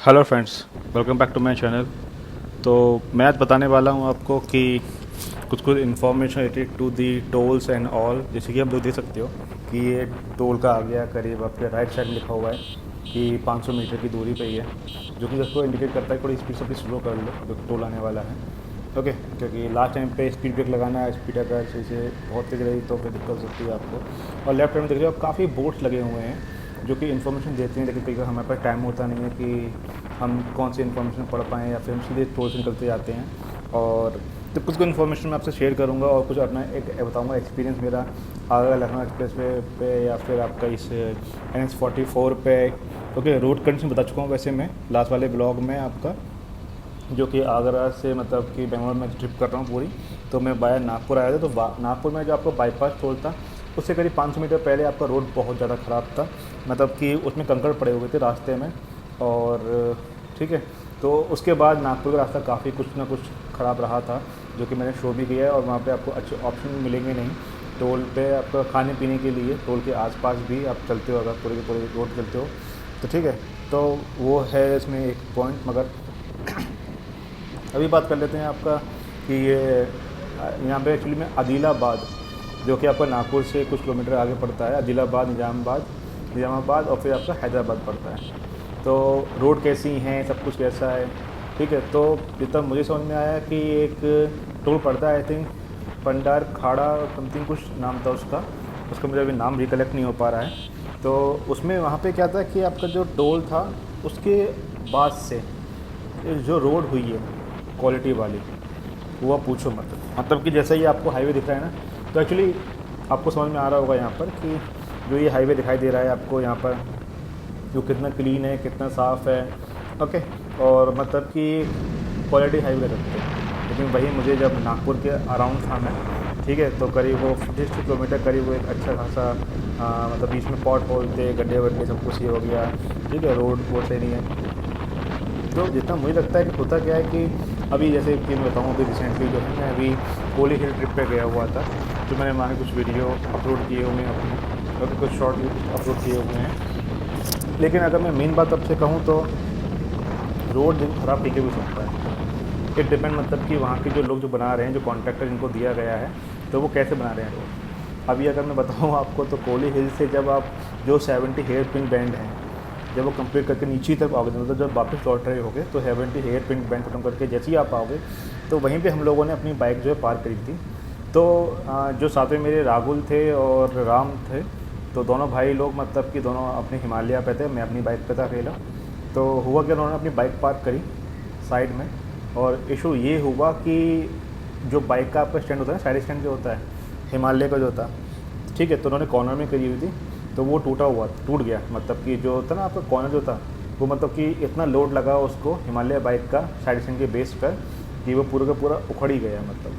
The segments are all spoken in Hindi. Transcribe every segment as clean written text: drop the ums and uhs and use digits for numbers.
Hello friends, welcome back to my channel. तो मैं आज बताने वाला हूँ आपको कि कुछ कुछ information related to the tolls and all. जैसे कि आप लोग देख सकते हो कि ये टोल का आ गया, करीब आपके राइट साइड में लिखा हुआ है कि 500 मीटर की दूरी पे ही है, जो कि उसको इंडिकेट करता है थोड़ी स्पीड से स्लो कर लो जो टोल आने वाला है। ओके, क्योंकि लास्ट टाइम पे स्पीड ब्रेक लगाना है, स्पीड अगर सही से बहुत तेज रही तो फिर दिक्कत हो सकती है आपको। और लेफ्ट साइड में देख रहे हो आप काफ़ी बोर्ड्स लगे हुए हैं जो कि इन्फॉर्मेशन देते हैं, लेकिन कई बार हमारे पास टाइम होता नहीं है कि हम कौन सी इन्फॉर्मेशन पढ़ पाएँ या फिर हम सीधे टोल से निकलते जाते हैं। और तो कुछ इन्फॉर्मेशन मैं आपसे शेयर करूँगा और कुछ अपना एक बताऊँगा एक्सपीरियंस मेरा आगरा लखनऊ एक्सप्रेस वे पे या फिर आपका इस NH 44 पे। ओके, रोड कंडीशन बता चुका हूँ वैसे मैं लास्ट वाले ब्लॉग में आपका, जो कि आगरा से मतलब कि बेंगलोर में ट्रिप कर रहा हूँ पूरी। तो मैं बाया नागपुर आया था, तो नागपुर में जो आपको बाईपास टोल था उससे करीब 500 मीटर पहले आपका रोड बहुत ज़्यादा ख़राब था, मतलब कि उसमें कंकड़ पड़े हुए थे रास्ते में। और ठीक है, तो उसके बाद नागपुर का रास्ता काफ़ी कुछ ना कुछ ख़राब रहा था, जो कि मैंने शो भी किया है। और वहाँ पे आपको अच्छे ऑप्शन मिलेंगे नहीं टोल पे आपका खाने पीने के लिए, टोल के आसपास भी आप चलते हो अगर पूरे के पूरे रोड चलते हो तो। ठीक है, तो वो है इसमें एक पॉइंट। मगर अभी बात कर लेते हैं आपका कि ये यहाँ पे एक्चुअली में आदिलाबाद, जो कि आपका नागपुर से कुछ किलोमीटर आगे पड़ता है, आदिलाबाद निज़ामाबाद और फिर आपका हैदराबाद पड़ता है। तो रोड कैसी हैं, सब कुछ कैसा है, ठीक है। तो जितना मुझे समझ में आया कि एक टोल पड़ता है, आई थिंक पंडार खाड़ा समथिंग कुछ नाम था उसका, मुझे अभी नाम रिकलेक्ट नहीं हो पा रहा है। तो उसमें वहाँ पे क्या था कि आपका जो टोल था उसके बाद से जो रोड हुई है क्वालिटी वाली, वो आप पूछो मत। मतलब कि जैसा ही आपको हाईवे दिख रहा है ना, तो एक्चुअली आपको समझ में आ रहा होगा यहाँ पर कि जो ये हाईवे दिखाई दे रहा है आपको यहाँ पर, जो कितना क्लीन है, कितना साफ़ है। ओके, और मतलब कि क्वालिटी हाईवे कह सकते हैं। लेकिन वही मुझे जब नागपुर के अराउंड था मैं, ठीक है, तो करीब वो 50 किलोमीटर करीब वो एक अच्छा खासा मतलब बीच में पॉट होल थे, गड्ढे वड्ढे सब कुछ ये हो गया। ठीक है, रोड वो सही नहीं है। तो जितना मुझे लगता है कि होता क्या है कि अभी जैसे कि मैं बताऊँ, अभी रिसेंटली जो है मैं अभी कोली हिल ट्रिप पे गया हुआ था, तो मैंने वहाँ कुछ वीडियो अपलोड किए हुए हैं अपने, और कुछ शॉर्ट अपलोड किए हुए हैं। लेकिन अगर मैं मेन बात आपसे कहूँ तो रोड दिन ख़राब टिके भी सकता है। इट डिपेंड, मतलब कि वहाँ के जो लोग जो बना रहे हैं, जो कॉन्ट्रैक्टर जिनको दिया गया है, तो वो कैसे बना रहे हैं रोड। अभी अगर मैं बताऊँ आपको तो कोली हिल से जब आप जो 70 हेयर पिन बैंड हैं, जब वो कंप्लीट करके नीचे तक आओगे, मतलब जब वापस लौट रहे होगे तो 70 हेयर पिन बैंड खत्म करके जैसे ही आप आओगे, तो वहीं पे हम लोगों ने अपनी बाइक जो है पार्क करी थी। तो जो साथ में मेरे राहुल थे और राम थे, तो दोनों भाई लोग मतलब कि दोनों अपने हिमालय पे थे, मैं अपनी बाइक पे था अकेला। तो हुआ क्या, उन्होंने अपनी बाइक पार्क करी साइड में, और इशू ये हुआ कि जो बाइक का आपका स्टैंड होता है ना, साइड स्टैंड जो होता है हिमालय का जो था, ठीक है, तो उन्होंने कॉर्नर में करी हुई थी, तो वो टूट गया। मतलब कि जो था ना आपका कॉर्नर जो था, वो मतलब कि इतना लोड लगा उसको हिमालय बाइक का साइड स्टैंड के बेस पर कि वो पूरा का पूरा उखड़ ही गया मतलब।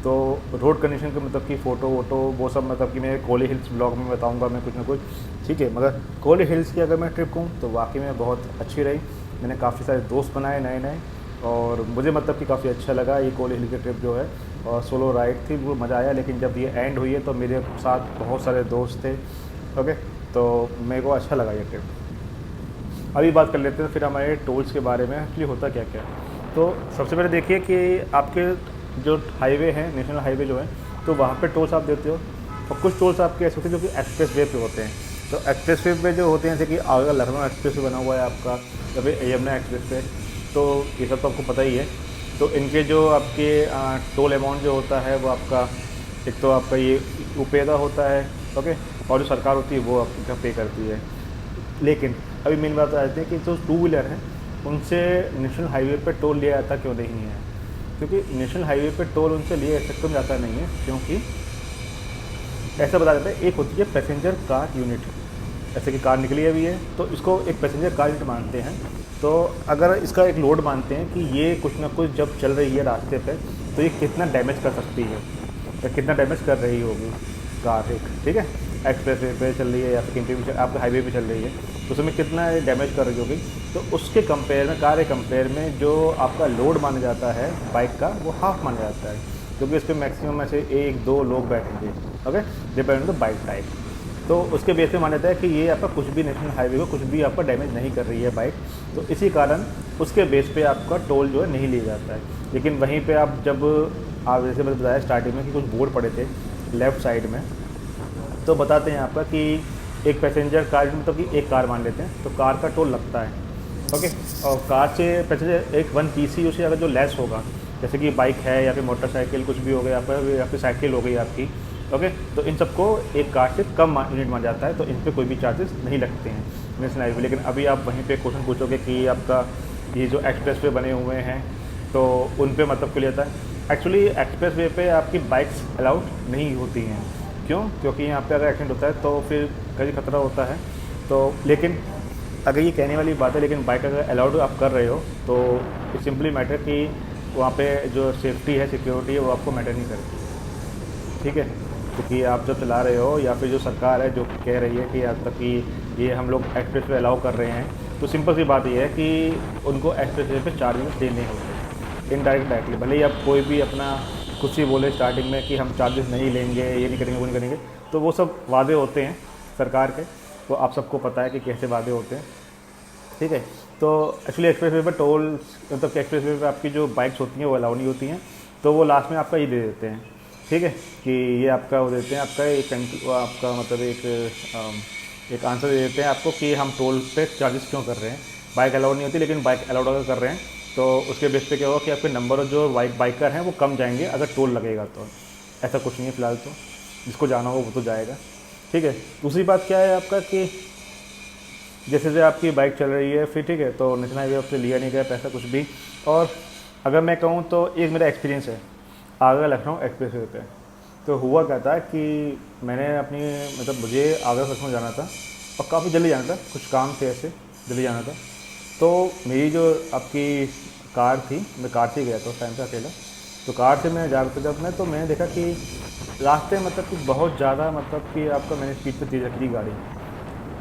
तो रोड कंडीशन के मतलब कि फ़ोटो वोटो वो सब मतलब कि मैं कोली हिल्स ब्लॉग में बताऊंगा मैं कुछ ना कुछ, ठीक है। मगर कोली हिल्स की अगर मैं ट्रिप कहूँ तो वाकई में बहुत अच्छी रही। मैंने काफ़ी सारे दोस्त बनाए नए नए, और मुझे मतलब कि काफ़ी अच्छा लगा ये कोली हिल की ट्रिप जो है। और सोलो राइड थी, वो मज़ा आया। लेकिन जब ये एंड हुई है तो मेरे साथ बहुत सारे दोस्त थे। ओके, तो मेरे को अच्छा लगा ये ट्रिप। अभी बात कर लेते हैं फिर हमारे टोल्स के बारे में, एक्चुअली होता क्या क्या है। तो सबसे पहले देखिए कि आपके जो हाईवे हैं, नेशनल हाईवे जो है, तो वहाँ पे टोल्स आप देते हो, और कुछ टोल्स आपके ऐसे होते हैं जो कि एक्सप्रेस वे पे होते हैं। तो एक्सप्रेस वे पे जो होते हैं, जैसे कि आगरा लखनऊ एक्सप्रेस वे बना हुआ है आपका, या फिर यमुना एक्सप्रेस वे, तो ये सब तो आपको पता ही है। तो इनके जो आपके टोल अमाउंट जो होता है वो आपका, एक तो आपका ये उपेदा होता है, ओके, और जो सरकार होती है वो आपका पे करती है। लेकिन अभी मेन बात आती है कि जो टू व्हीलर हैं उनसे नेशनल हाईवे पर टोल लिया जाता क्यों नहीं है, क्योंकि नेशनल हाईवे पर टोल उनसे लिया क्यों जाता नहीं है, क्योंकि ऐसा बता देता है, एक होती है पैसेंजर कार यूनिट, जैसे कि कार निकली अभी है तो इसको एक पैसेंजर कार यूनिट मानते हैं। तो अगर इसका एक लोड मानते हैं कि ये कुछ ना कुछ जब चल रही है रास्ते पे, तो ये कितना डैमेज कर सकती है या कितना डैमेज कर रही होगी कार एक, ठीक है, एक्सप्रेस वे पे चल रही है या फिर कहीं पे आपका हाईवे पे चल रही है, तो उसमें कितना डैमेज कर रही होगी। तो उसके कंपेयर में, कार के कंपेयर में जो आपका लोड माना जाता है बाइक का, वो हाफ माना जाता है, क्योंकि इस पर मैक्सिमम ऐसे 1-2 लोग बैठेंगे। Okay, depend on the bike type. तो उसके बेस पे मान लेता है कि ये आपका कुछ भी नेशनल हाईवे को कुछ भी आपका डैमेज नहीं कर रही है बाइक, तो इसी कारण उसके बेस पे आपका टोल जो है नहीं लिया जाता है। लेकिन वहीं पे आप जब आप जैसे मैंने बताया स्टार्टिंग में कि कुछ बोर्ड पड़े थे लेफ़्ट साइड में, तो बताते हैं आपका कि एक पैसेंजर कार मतलब कि एक कार मान लेते हैं तो कार का टोल लगता है, ओके। और कार से पैसेंजर एक 1 पीसी से अगर जो लेस होगा, जैसे कि बाइक है या फिर मोटरसाइकिल कुछ भी हो गया या फिर साइकिल हो गई आपकी, ओके, तो इन सबको एक कार से कम यूनिट माना जाता है, तो इन पर कोई भी चार्जेस नहीं लगते हैं नेशनल हाईवे। लेकिन अभी आप वहीं पे क्वेश्चन पूछोगे कि आपका ये जो एक्सप्रेस वे बने हुए हैं तो उन पे मतलब क्यों लेता है। एक्चुअली एक्सप्रेस वे पे आपकी बाइक्स अलाउड नहीं होती हैं। क्यों? क्योंकि यहाँ पे अगर एक्सीडेंट होता है तो फिर कहीं खतरा होता है। तो लेकिन अगर ये कहने वाली बात है, लेकिन बाइक अगर अलाउड आप कर रहे हो तो इट सिंपली मैटर कि वहाँ पे जो सेफ्टी है, सिक्योरिटी है, वो आपको मैटर नहीं करती, ठीक है। क्योंकि आप जो चला रहे हो या फिर जो सरकार है जो कह रही है कि आज तक कि ये हम लोग एक्सप्रेस वे अलाउ कर रहे हैं, तो सिंपल सी बात ये है कि उनको एक्सप्रेस वे पर चार्जेस देने होते हैं डायरेक्टली। भले ही आप कोई भी अपना कुछ ही बोले स्टार्टिंग में कि हम चार्जेस नहीं लेंगे, ये नहीं करेंगे, वो नहीं करेंगे, तो वो सब वादे होते हैं सरकार के, वो आप सबको पता है कि कैसे वादे होते हैं, ठीक है। तो एक्चुअली एक्सप्रेस वे पर टोल मतलब कि एक्सप्रेस वे पर आपकी जो बाइक्स होती हैं वो अलाउ नहीं होती हैं, तो वो लास्ट में आपका ये दे देते हैं, ठीक है, कि ये आपका वो देते हैं आपका एक आपका मतलब एक आंसर दे देते हैं आपको कि हम टोल पे चार्जेस क्यों कर रहे हैं। बाइक अलाउड नहीं होती, लेकिन बाइक अलाउड अगर कर रहे हैं तो उसके बेस पे क्या होगा कि आपके नंबर जो बाइकर हैं वो कम जाएंगे अगर टोल लगेगा तो। ऐसा कुछ नहीं है फ़िलहाल, तो जिसको जाना हो वो तो जाएगा, ठीक है। दूसरी बात क्या है आपका कि जैसे जैसे आपकी बाइक चल रही है फिर, ठीक है, तो नेशनल हाईवे आपसे लिया नहीं गया पैसा कुछ भी। और अगर मैं कहूँ तो एक मेरा एक्सपीरियंस है आगरा लखनऊ एक्सप्रेस वे पे। तो हुआ क्या था कि मैंने अपनी मतलब मुझे आगरा लखनऊ जाना था और काफ़ी जल्दी जाना था, कुछ काम थे ऐसे, जल्दी जाना था। तो मेरी जो आपकी कार थी, मैं कार से ही गया था उस टाइम पे अकेला। तो कार से मैं जा रहा था जब मैं, तो मैंने देखा कि रास्ते मतलब कि बहुत ज़्यादा मतलब कि आपका मैंने स्पीड पे तेज़ रखी थी गाड़ी।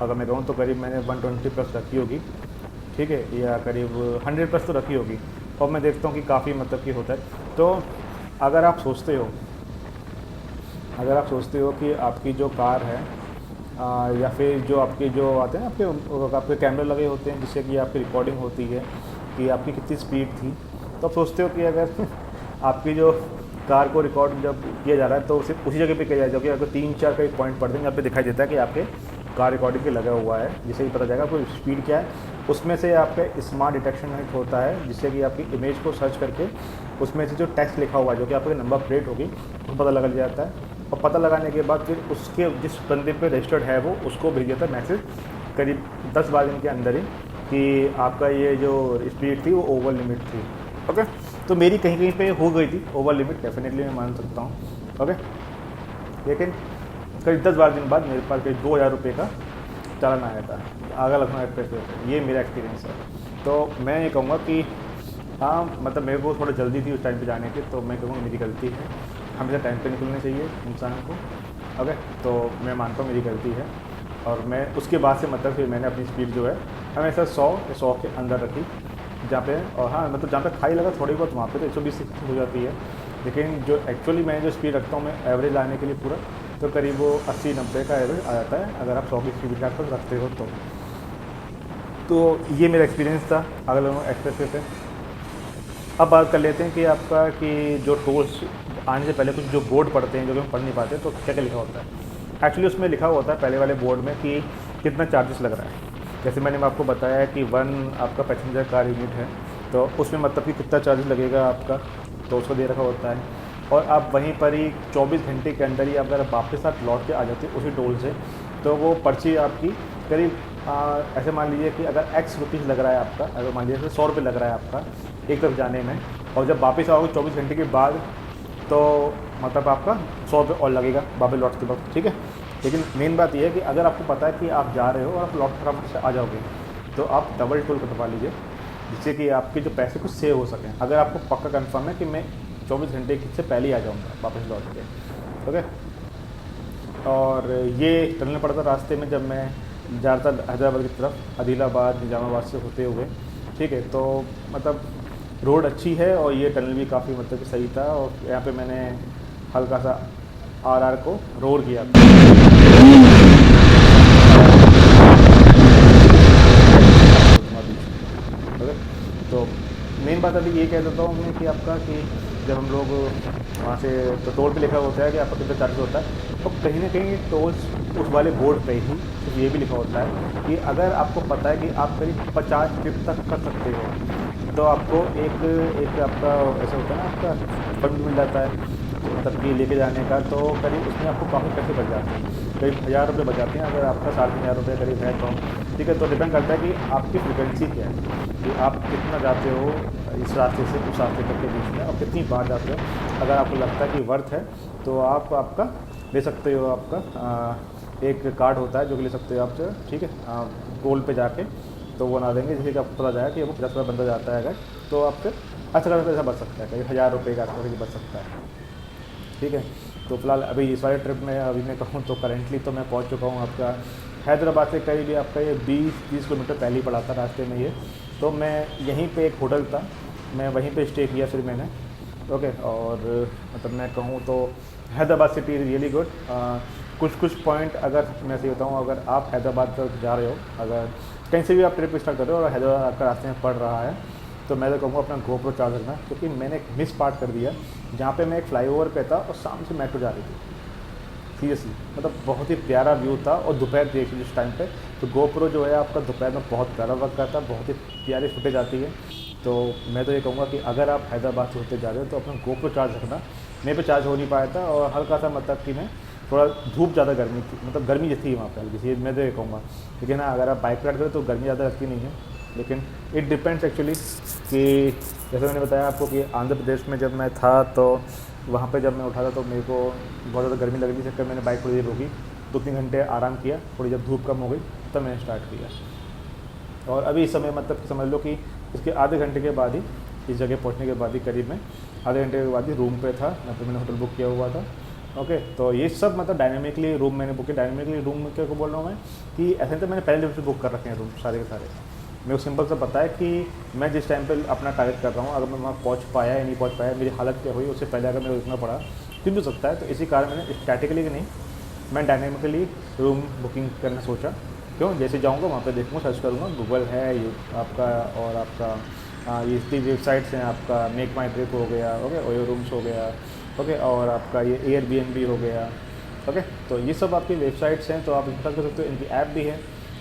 अगर मैं कहूँ तो करीब मैंने 120 प्लस रखी होगी, ठीक है, या करीब 100 प्लस तो रखी होगी। और मैं देखता हूँ कि काफ़ी मतलब कि होता है। तो अगर आप सोचते हो कि आपकी जो कार है या फिर जो आपके जो आते हैं आपके कैमरे लगे होते हैं जिससे कि आपकी रिकॉर्डिंग होती है कि आपकी कितनी स्पीड थी, तो आप सोचते हो कि अगर आपकी जो कार को रिकॉर्ड जब किया जा रहा है तो सिर्फ उसी जगह पे किया जाएगा, क्योंकि अगर 3-4 का एक पॉइंट पड़ देंगे यहाँ पे दिखाई देता है कि आपके कार रिकॉर्डिंग पे लगा हुआ है, जिससे ही पता जाएगा आपको स्पीड क्या है। उसमें से आपका स्मार्ट डिटेक्शन एक होता है जिससे कि आपकी इमेज को सर्च करके उसमें से जो टेक्स्ट लिखा हुआ है जो कि आपके नंबर प्लेट होगी उसको पता लग जाता है। और पता लगाने के बाद फिर उसके जिस बंदे पे रजिस्टर्ड है वो उसको भेज देता है मैसेज करीब 10-12 दिन के अंदर ही कि आपका ये जो स्पीड थी वो ओवर लिमिट थी, ओके। तो मेरी कहीं कहीं पे हो गई थी ओवर लिमिट, डेफिनेटली मैं मान सकता हूँ, ओके। लेकिन करीब 10-12 दिन बाद मेरे पास करीब 2000 रुपये का चालान आया था आगरा लखनऊ एक्सप्रेस वे पर। ये मेरा एक्सपीरियंस है। तो मैं ये कहूँगा कि हाँ, मतलब मेरे को थोड़ा जल्दी थी उस टाइम पे जाने की, तो मैं कहूँगा मेरी गलती है। हमेशा टाइम पे निकलना चाहिए इंसान को, ओके। तो मैं मानता हूँ मेरी गलती है और मैं उसके बाद से मतलब फिर मैंने अपनी स्पीड जो है हमेशा 100 के अंदर रखी जहाँ पे। और हाँ, मतलब जहाँ पे खाई लगा थोड़ी बहुत वहाँ पे तो 120 हो जाती है, लेकिन जो एक्चुअली मैं जो स्पीड रखता हूँ मैं एवरेज लाने के लिए पूरा, तो करीब वो 80-90 का एवरेज आ जाता है अगर आप 100 की स्पीड के आसपास रखते हो तो ये मेरा एक्सपीरियंस था आगरा लखनऊ एक्सप्रेस वे पे। अब बात कर लेते हैं कि आपका कि जो टोल्स आने से पहले कुछ जो बोर्ड पढ़ते हैं जो कि हम पढ़ नहीं पाते, तो क्या क्या लिखा होता है। एक्चुअली उसमें लिखा होता है पहले वाले बोर्ड में कि कितना चार्जेस लग रहा है। जैसे मैंने आपको बताया कि 1 आपका पैसेंजर कार यूनिट है, तो उसमें मतलब कि कितना चार्जेस लगेगा आपका, तो उसको दे रखा होता है। और आप वहीं पर ही 24 घंटे के अंदर ही अगर वापस आप लौट के आ जाते हैं उसी टोल से, तो वो पर्ची आपकी करीब ऐसे मान लीजिए कि अगर एक्स रुपीज़ लग रहा है आपका, अगर मान लीजिए 100 रुपये लग रहा है आपका एक तरफ जाने में, और जब वापस आओगे 24 घंटे के बाद तो मतलब आपका 100 रुपये और लगेगा वापस लौटते वक्त, ठीक है। लेकिन मेन बात यह है कि अगर आपको पता है कि आप जा रहे हो और आप लौट फटाफट से आ जाओगे तो आप डबल टोल कटवा लीजिए, जिससे कि आपके जो पैसे कुछ सेव हो सकें। अगर आपको पक्का कंफर्म है कि मैं 24 घंटे से पहले ही आ जाऊँगा वापस लौट के, ओके। और ये टनल पड़ता रास्ते में जब मैं जा रहा था हैदराबाद की तरफ, आदिलाबाद निजामाबाद से होते हुए, ठीक है। तो मतलब रोड अच्छी है और ये टनल भी काफ़ी मतलब कि सही था। और यहाँ पे मैंने हल्का सा आरआर को रोर किया। ओके, तो मेन बात अभी ये कह देता हूँ मैं कि आपका कि जब हम लोग वहाँ से तो टोल पे लिखा होता है कि आपका कितना चार्ज होता है, तो कहीं ना कहीं टोल्स उस वाले बोर्ड पे ही सिर्फ ये भी लिखा होता है कि अगर आपको पता है कि आप करीब 50 ट्रिप तक कर सकते हो तो आपको एक एक आपका ऐसा होता है ना, आपका फंड मिल जाता है तब कि लेके जाने का, तो करीब उसमें आपको काफ़ी पैसे बच जाते हैं, करीब 1000 रुपये बच जाते हैं अगर आपका 3500 रुपये करीब है तो। ठीक है, तो डिपेंड करता है कि आपकी फ्रिक्वेंसी क्या है, कि आप कितना जाते हो इस रास्ते से उस रास्ते तक के बीच में और कितनी बार जाते हो। अगर आपको लगता है कि वर्थ है तो आप आपका ले सकते हो, आपका एक कार्ड होता है जो कि ले सकते हो आपसे। ठीक है, टोल पे जाके तो वो बना देंगे जिससे कि आपको पता जाए कि वो 50 रुपये बंदा जाता है अगर, तो आपसे अच्छा खासा पैसा बच सकता है, करीब 1000 रुपये का आसपास बच सकता है। ठीक है, तो फिलहाल अभी इस वाले ट्रिप में अभी मैं कहूँ तो करेंटली तो मैं पहुँच चुका हूँ आपका हैदराबाद से करीब आपका ये 20-30 किलोमीटर पहले ही पड़ा था रास्ते में ये। तो मैं यहीं पे एक होटल था, मैं वहीं पे स्टे किया फिर मैंने। ओके, और मतलब मैं कहूँ तो Hyderabad city is really good. कुछ पॉइंट अगर मैं सही बताऊँ, अगर आप हैदराबाद तक जा रहे हो, अगर कहीं से भी आप ट्रिप स्टार्ट कर रहे हो और हैदराबाद आपका रास्ते में पड़ रहा है, तो मैं तो कहूँगा अपना गोप्रो चार्ज रखना, क्योंकि मैंने एक मिस पार्ट कर दिया जहाँ पे मैं एक फ्लाईओवर पे था और सामने से मेट्रो जा रही थी। सीरियसली मतलब बहुत ही प्यारा व्यू था और दोपहर थी एक्चुअली उस टाइम पे, तो गोप्रो जो है आपका दोपहर में बहुत प्यारा वर्क करता है, बहुत ही प्यारी फुटेज आती है। तो मैं तो ये कहूँगा कि अगर आप हैदराबाद से होते जा रहे हो तो अपना गोप्रो चार्ज रखना। मेरे पे चार्ज हो नहीं पाया था और हल्का सा मतलब कि मैं थोड़ा धूप ज़्यादा गर्मी थी, मतलब गर्मी जैसी है वहाँ पे हल्की सी, मैं तो ये कहूँगा। लेकिन हाँ, अगर आप बाइक राइड करो तो गर्मी ज़्यादा लगती नहीं है, लेकिन इट डिपेंड्स एक्चुअली कि जैसे मैंने बताया आपको कि आंध्र प्रदेश में जब मैं था तो वहाँ पे जब मैं उठा था तो मेरे को बहुत ज़्यादा गर्मी लग रही थी, चक्कर मैंने बाइक थोड़ी देर रोकी, 2-3 घंटे आराम किया, थोड़ी जब धूप कम हो गई तब मैंने स्टार्ट किया। और अभी इस समय मतलब समझ लो कि इसके आधे घंटे के बाद ही, इस जगह पहुँचने के बाद ही करीब में आधे घंटे के बाद ही रूम पे था, मतलब मैंने होटल बुक किया हुआ था। ओके, तो ये सब मतलब डायनामिकली रूम मैंने बुक किया। डायनामिकली रूम क्या को बोल रहा हूँ मैं कि ऐसे तो मैंने पहले दिन से बुक कर रखे हैं रूम सारे के सारे। मेरे को सिंपल सा पता है कि मैं जिस टाइम पे अपना टारगेट कर रहा हूँ, अगर मैं वहाँ पहुँच पाया या नहीं पहुँच पाया, मेरी हालत क्या हुई, उससे पहले अगर मेरे को रुकना पड़ा फिर भी सकता है। तो इसी कारण मैंने स्टैटिकली कि नहीं, मैं डायनेमिकली रूम बुकिंग करना सोचा। क्यों, जैसे जाऊँगा वहाँ पे देखूँगा, सर्च करूँगा, गूगल है ये आपका, और आपका ये इतनी वेबसाइट्स हैं, आपका मेक माई ट्रिप हो गया, ओके, ओयो रूम्स हो गया, ओके, और आपका ये एयरबीएनबी हो गया। ओके, तो ये सब आपकी वेबसाइट्स हैं, तो आप सर्च कर सकते हो। इनकी ऐप भी है,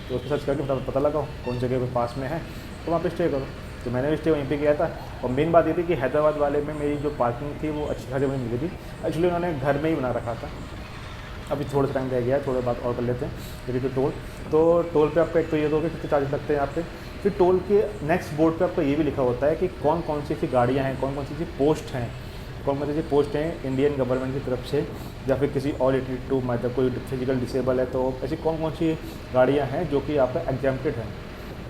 तो उसको सर्च करके फटाफट पता लगाओ कौन जगह पे पास में है तो वहाँ पे स्टे करो। तो मैंने भी स्टे वहीं पे किया था। और मेन बात ये थी कि हैदराबाद वाले में मेरी जो पार्किंग थी वो अच्छी खासी मुझे मिली थी। एक्चुअली उन्होंने घर में ही बना रखा था। अभी थोड़ा सा टाइम रह गया है, थोड़ा बात और कर लेते हैं। देखिए तो टोल पे आपका एक तो ये दोगे कितने चार्जेस लगते हैं यहाँ पे। फिर टोल के नेक्स्ट बोर्ड पे आपको ये भी लिखा होता है कि कौन कौन सी ऐसी गाड़ियाँ हैं, कौन कौन सी ऐसी पोस्ट हैं, कौन कौन सी पोस्ट हैं इंडियन गवर्नमेंट की तरफ से, या फिर किसी ऑल 82 मतलब कोई फिजिकल डिसेबल है तो ऐसी कौन कौन सी गाड़ियाँ हैं जो कि आपका एग्जाम्प्टेड हैं।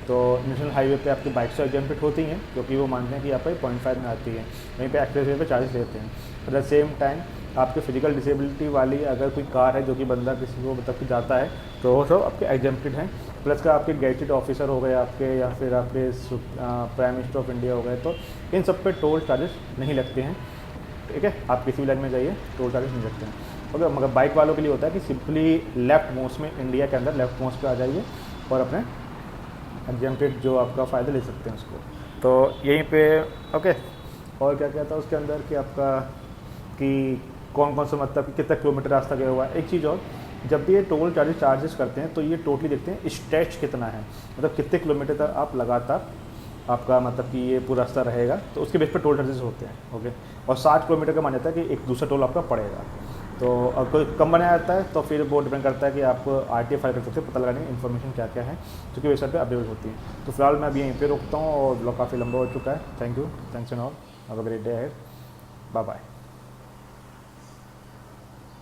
तो नेशनल हाईवे पे आपकी बाइक से एग्जाम्प्टेड होती हैं, क्योंकि वो मानते हैं कि आपका 0.5 में आती है। वहीं पे एक्सप्रेस वे पे चार्जेस लेते हैं। एट द सेम टाइम आपके फिजिकल डिसेबिलिटी वाली अगर कोई कार है जो कि बंदा किसी को मतलब कि जाता है तो वो सब आपके एग्जाम्प्टेड हैं। प्लस का आपके गेजेटेड ऑफिसर हो गए आपके, या फिर आपके प्राइम मिनिस्टर ऑफ इंडिया हो गए, तो इन सब पे टोल चार्जेस नहीं लगते हैं। ठीक है, आप किसी भी लाइन में जाइए टोल चार्जेस नहीं लगते हैं। ओके, मगर बाइक वालों के लिए होता है कि सिंपली लेफ्ट मोस्ट में, इंडिया के अंदर लेफ्ट मोस्ट पे आ जाइए और अपने एग्जाम्प्टेड जो आपका फ़ायदा ले सकते हैं उसको। तो यहीं पे ओके, और क्या क्या था उसके अंदर कि आपका कि कौन कौन सा मतलब कि कितना किलोमीटर रास्ता गया हुआ है। एक चीज़ और, जब भी ये टोल चार्जेस करते हैं तो ये टोटली देखते हैं स्ट्रेच कितना है, मतलब कितने किलोमीटर तक आप लगातार आपका मतलब कि ये पूरा रास्ता रहेगा, तो उसके बेस पर टोल चार्जेस होते हैं। ओके, और 60 किलोमीटर का मान जाता है कि एक दूसरा टोल आपका पड़ेगा। तो अगर कोई कम बनाया जाता है तो फिर वो डिपेंड करता है कि आप RTO फाइल कर सकते हैं, पता लगाने की इन्फॉर्मेशन क्या क्या है जो कि वेबसाइट पे अपडेट होती है। तो फिलहाल मैं अभी यहीं पे रोकता हूँ और ब्लॉग काफ़ी लंबा हो चुका है। Thank you, thanks and all, have a great day ahead, bye bye.